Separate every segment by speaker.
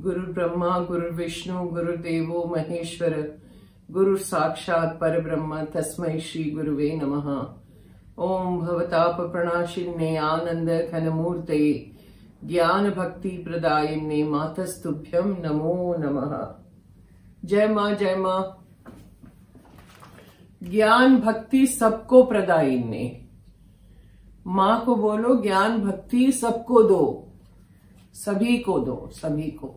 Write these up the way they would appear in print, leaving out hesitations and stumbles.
Speaker 1: Guru Brahma, Guru Vishnu, Guru Devo Maheshwara, Guru Sakshat Parabrahma, Tasmai Shri Guruve Namaha. Om Bhavatapa Pranashinne Ananda Khanamurte, Jnana Bhakti Pradayinne Matastubhyam Namo Namaha. Jai Ma, Jai Ma. ज्ञान भक्ति सबको प्रदायिने, माँ को बोलो ज्ञान भक्ति सबको दो, सभी को दो, सभी को.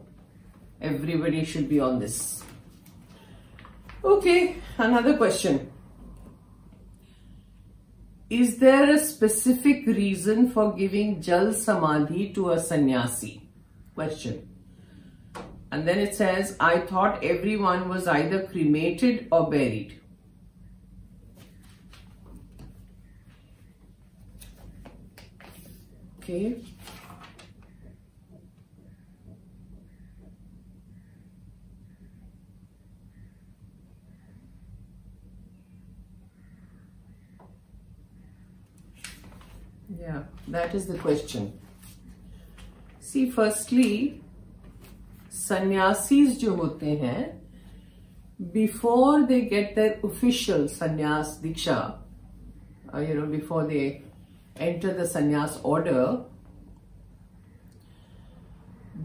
Speaker 1: Everybody should be on this. Okay, another question. Is there a specific reason for giving Jal Samadhi to a sannyasi? Question. And then it says, I thought everyone was either cremated or buried. Okay. Yeah, that is the question. See, firstly, sannyasis जो होते हैं, before they get their official sannyas diksha, before they enter the sannyas order,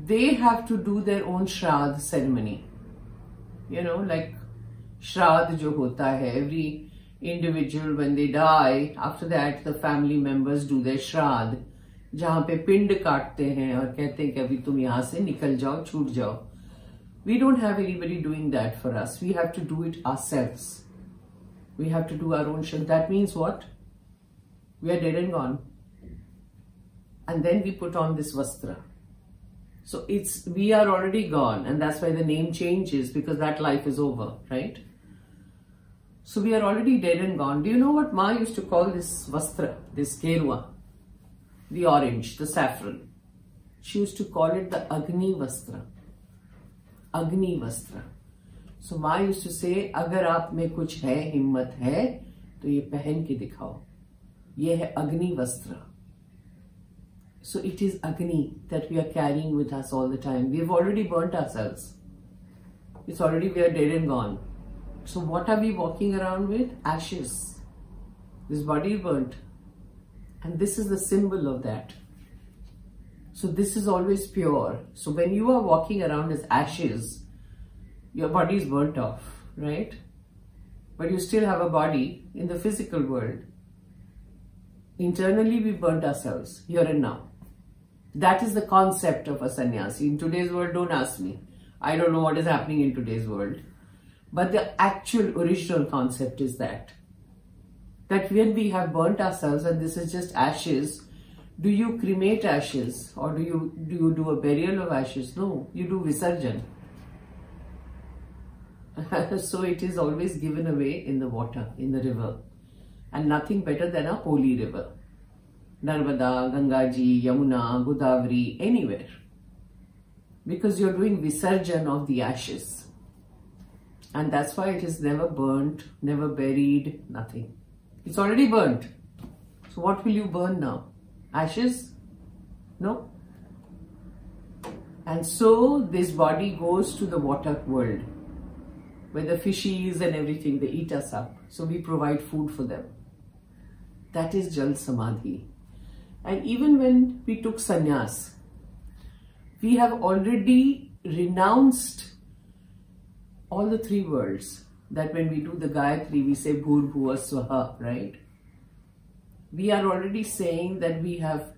Speaker 1: they have to do their own shraddh ceremony. Like shraddh jo hota hai, every individual when they die, after that the family members do their shraddh, जहाँ पे पिंड काटते हैं और कहते हैं कि अभी तुम यहाँ से निकल जाओ, छूट जाओ. We don't have anybody doing that for us. We have to do it ourselves. We have to do our own shraddh. That means what? We are dead and gone. And then we put on this vastra. So we are already gone, and that's why the name changes, because that life is over, right? So we are already dead and gone. Do you know what Ma used to call this vastra, this kerua? The orange, the saffron. She used to call it the Agni vastra. Agni vastra. So Ma used to say, अगर आप में कुछ है, हिम्मत है, तो ये पहन के दिखाओ. ये है Agni Vastra. So it is Agni that we are carrying with us all the time. We have already burnt ourselves. It's already, we are dead and gone. So what are we walking around with? Ashes. This body is burnt. And this is the symbol of that. So this is always pure. So when you are walking around as ashes, your body is burnt off, right? But you still have a body in the physical world. Internally, we burnt ourselves, here and now. That is the concept of a sannyasi. In today's world, don't ask me. I don't know what is happening in today's world. But the actual original concept is that when we have burnt ourselves and this is just ashes, do you cremate ashes or do you do a burial of ashes? No, you do visarjan. So it is always given away in the water, in the river. And nothing better than a holy river. Narmada, Gangaji, Yamuna, Godavari, anywhere. Because you're doing visarjan of the ashes. And that's why it is never burnt, never buried, nothing. It's already burnt. So what will you burn now? Ashes? No? And so this body goes to the water world, where the fishies and everything, they eat us up. So we provide food for them. That is Jal Samadhi. And even when we took sannyas, we have already renounced all the three worlds. That when we do the Gayatri, we say Bhur Bhuva Swaha, right? We are already saying that we have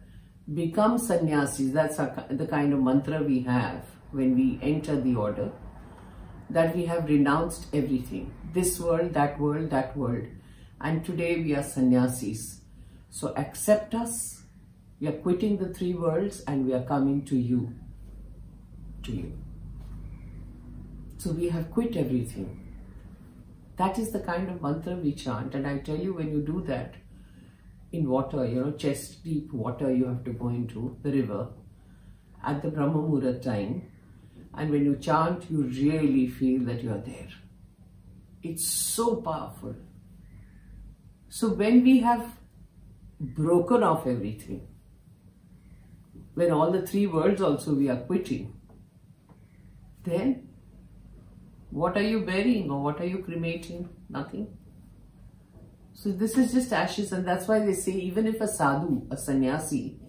Speaker 1: become sannyasis. That's the kind of mantra we have when we enter the order. That we have renounced everything. This world, that world, that world. And today we are sannyasis. So accept us. We are quitting the three worlds and we are coming to you. To you. So we have quit everything. That is the kind of mantra we chant. And I tell you, when you do that in water, chest deep water, you have to go into the river at the Brahma Muhurat time. And when you chant, you really feel that you are there. It's so powerful. So when we have broken off everything, when all the three worlds also we are quitting, then what are you burying or what are you cremating? Nothing. So this is just ashes, and that's why they say even if a sadhu, a sannyasi,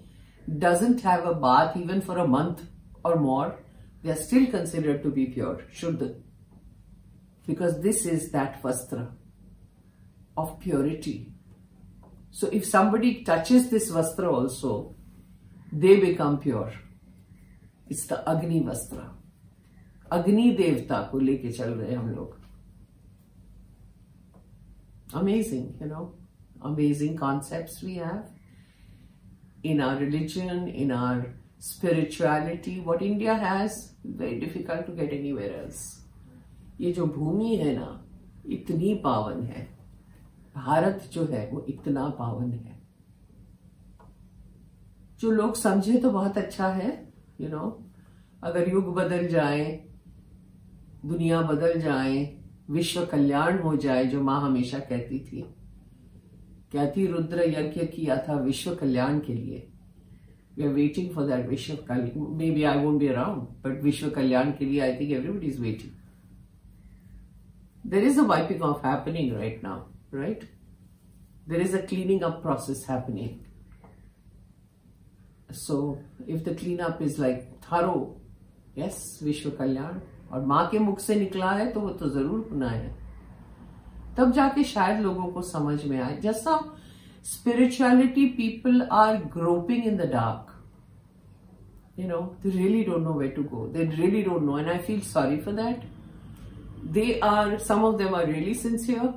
Speaker 1: doesn't have a bath even for a month or more, they are still considered to be pure, Shuddha. Because this is that vastra of purity. So if somebody touches this vastra also, they become pure. It's the Agni vastra. Agni Devta ko leke chal rahe hum log. Amazing, you know, amazing concepts we have in our religion, in our spirituality. What India has, very difficult to get anywhere else. ये जो भूमि है ना, इतनी पावन है. भारत जो है वो इतना पावन है. जो लोग समझे तो बहुत अच्छा है, you know. अगर युग बदल जाए, दुनिया बदल जाए, विश्व कल्याण हो जाए, जो माँ हमेशा कहती थी. कहती रुद्र यज्ञ किया था विश्व कल्याण के लिए. We are waiting for that विश्व कल्याण. Maybe I won't be around, but विश्व कल्याण के लिए I think everybody is waiting. There is a wiping off happening right now, right? There is a cleaning up process happening. So if the cleanup is like thorough, yes, विश्व कल्याण. और माँ के मुख से निकला है तो वो तो जरूर होना है. तब जाके शायद लोगों को समझ में आए. जैसा spirituality, people are groping in the dark. You know, they really don't know where to go. They really don't know, and I feel sorry for that. They are, some of them are really sincere,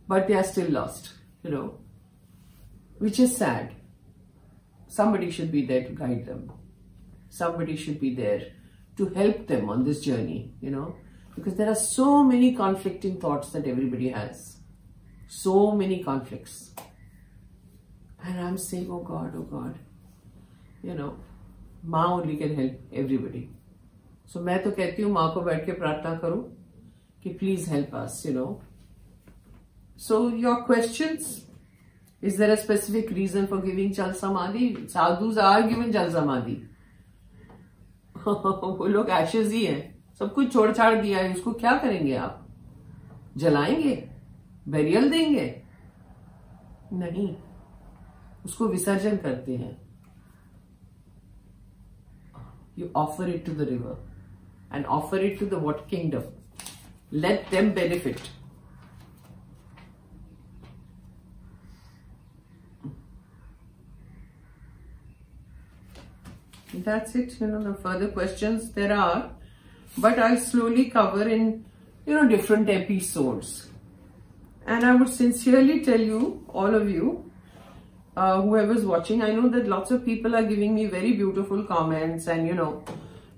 Speaker 1: but they are still lost, you know, which is sad. Somebody should be there to guide them. Somebody should be there to help them on this journey, you know, because there are so many conflicting thoughts that everybody has. So many conflicts. And I'm saying, oh God, you know, माँ only can help everybody. So मैं तो कहती हूँ माँ को बैठ के प्रार्थना करो कि please help us, you know. So your questions, is there a specific reason for giving Jal Samadhi? Sadhus are given Jal Samadhi. वो लोग ashes ही हैं, सब कुछ छोड़ छाड़ दिया है, उसको क्या करेंगे आप? जलाएंगे? बेरियल देंगे? नहीं, उसको विसर्जन करते हैं. You offer it to the river and offer it to the what kingdom. Let them benefit. That's it. You know, the further questions there are, but I'll slowly cover in, you know, different episodes. And I would sincerely tell you, all of you, whoever's watching, I know that lots of people are giving me very beautiful comments, and you know,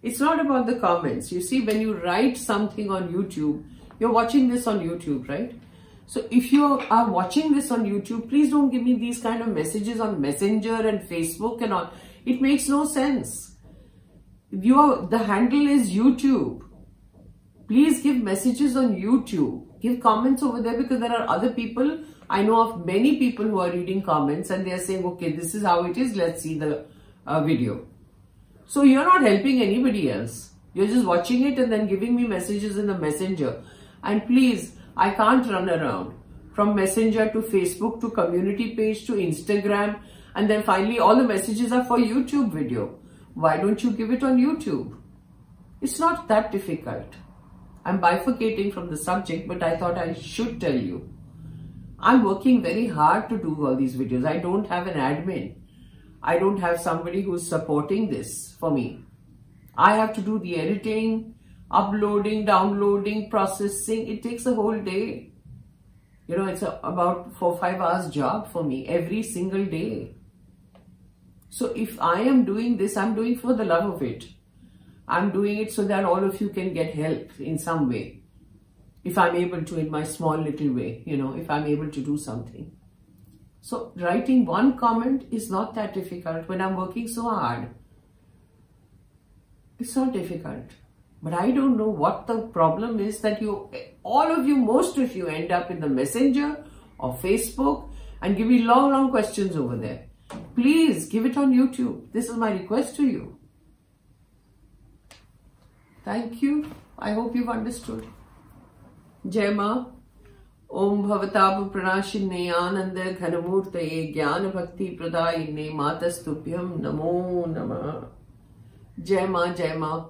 Speaker 1: it's not about the comments. You see, when you write something on YouTube, you're watching this on YouTube, right? So if you are watching this on YouTube, please don't give me these kind of messages on Messenger and Facebook and all. It makes no sense. The handle is YouTube. Please give messages on YouTube. Give comments over there, because there are other people. I know of many people who are reading comments and they are saying, okay, this is how it is. Let's see the video. So you're not helping anybody else. You're just watching it and then giving me messages in the Messenger. And please, I can't run around from Messenger to Facebook to community page to Instagram. And then finally, all the messages are for YouTube video. Why don't you give it on YouTube? It's not that difficult. I'm bifurcating from the subject, but I thought I should tell you. I'm working very hard to do all these videos. I don't have an admin. I don't have somebody who's supporting this for me. I have to do the editing, uploading, downloading, processing. It takes a whole day. You know, it's about 4-5 hours job for me every single day. So if I am doing this, I'm doing for the love of it. I'm doing it so that all of you can get help in some way. If I'm able to, in my small little way, you know, if I'm able to do something. So writing one comment is not that difficult when I'm working so hard. It's not difficult. But I don't know what the problem is that you, all of you, most of you end up in the Messenger or Facebook and give me long questions over there. Please give it on YouTube. This is my request to you. Thank you. I hope you've understood. Jai Ma. Om Bhavatab Pranashinne Ananda Ghanamurtaye Jnana Bhakti Pradayine Matastubhyam Namo Namah. Jai Ma, Jai Ma.